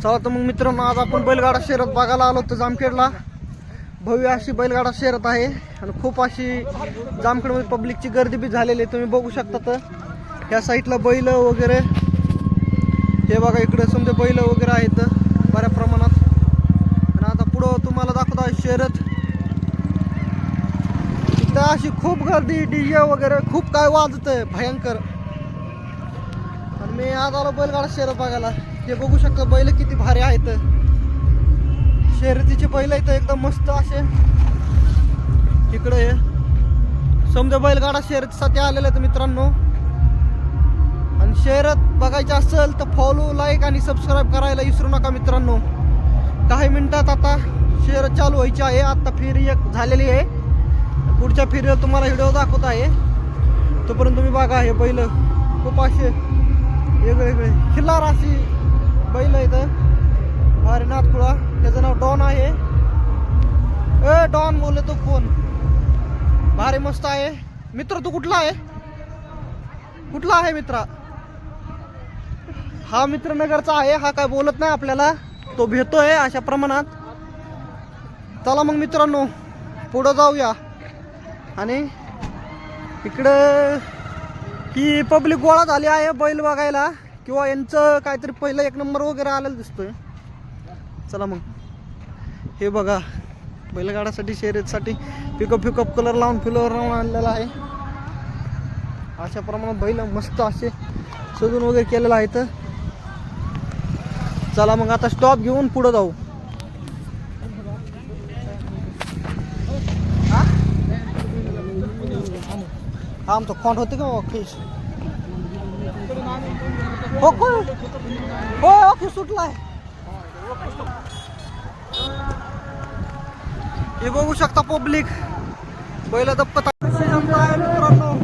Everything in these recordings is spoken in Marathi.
चला तर मग मित्रांनो, आज आपण बैलगाडा शर्यत बघायला आलो होतो जामखेडला. भव्य अशी बैलगाडा शर्यत आहे आणि खूप अशी जामखेडमध्ये पब्लिकची गर्दी बी झालेली आहे, तुम्ही बघू शकता. तर ह्या साईडला बैल वगैरे, हे बघा इकडे समजा बैल वगैरे आहेत बऱ्या प्रमाणात. आणि आता पुढं तुम्हाला दाखवतो आहे शर्यत. इथं अशी खूप गर्दी, डीजे वगैरे खूप काय वाजतंय भयंकर. आणि मी आज आलो बैलगाडा शर्यत बघायला. हे बघू शकता बैल किती भारी आहेत. शर्यतीचे बैल इथं एकदम मस्त असे. इकडे समजा बैलगाडा शर्यतीसाठी आलेले आहेत मित्रांनो. आणि शर्यत बघायची असेल तर फॉलो, लाईक आणि सबस्क्राईब करायला विसरू नका मित्रांनो. काही मिनिटात आता शर्यत चालू व्हायची आहे. आता फेरी एक झालेली आहे, पुढच्या फेरीला तुम्हाला व्हिडिओ दाखवत आहे. तोपर्यंत तुम्ही बघा हे बैल खूप असे वेगवेगळे खिल्लार अशी बैल इथं. भारीनाथ खुळा, त्याचं नाव डॉन आहे. ए डॉन बोलले तो कोण, भारी मस्त आहे. मित्र तू कुठला आहे, कुठला आहे मित्रा? हा मित्र नगरचा आहे. हा काय बोलत नाही आपल्याला, तो भेटतोय अशा प्रमाणात. चला मग मित्रांनो पुढं जाऊया. आणि इकडं ही पब्लिक गोळा झाली आहे बैल बघायला, किंवा यांचं काहीतरी पहिलं एक नंबर वगैरे आलेलं दिसतोय. चला मग हे बघा बैलगाड्यासाठी शर्यतीसाठी पिकअप कलर लावून फिलर लावून आणलेला आहे. अशा प्रमाणात बैल मस्त असे सजून वगैरे केलेलं आहे. तर चला मग आता स्टॉप घेऊन पुढं जाऊ. हा आमचं खोंड होते का फिश? हो हो ओके सुटलाय. हे बघू शकता पब्लिक बैल दप्पत मित्रांनो.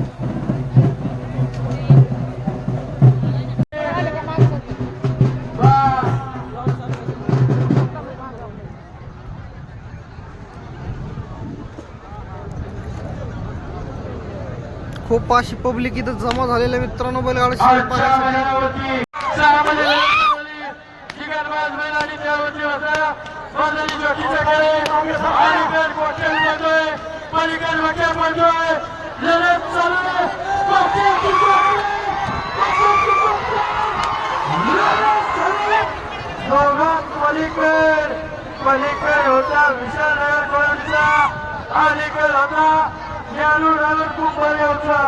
खूप अशी पब्लिक इथं जमा झालेल्या मित्रांनो बैलगाडी शर्यत बघायसाठी. पलीकडे होता विशालनगर कॉलेजचा, अलीकडे होता ज्ञानू खूप बरे होता.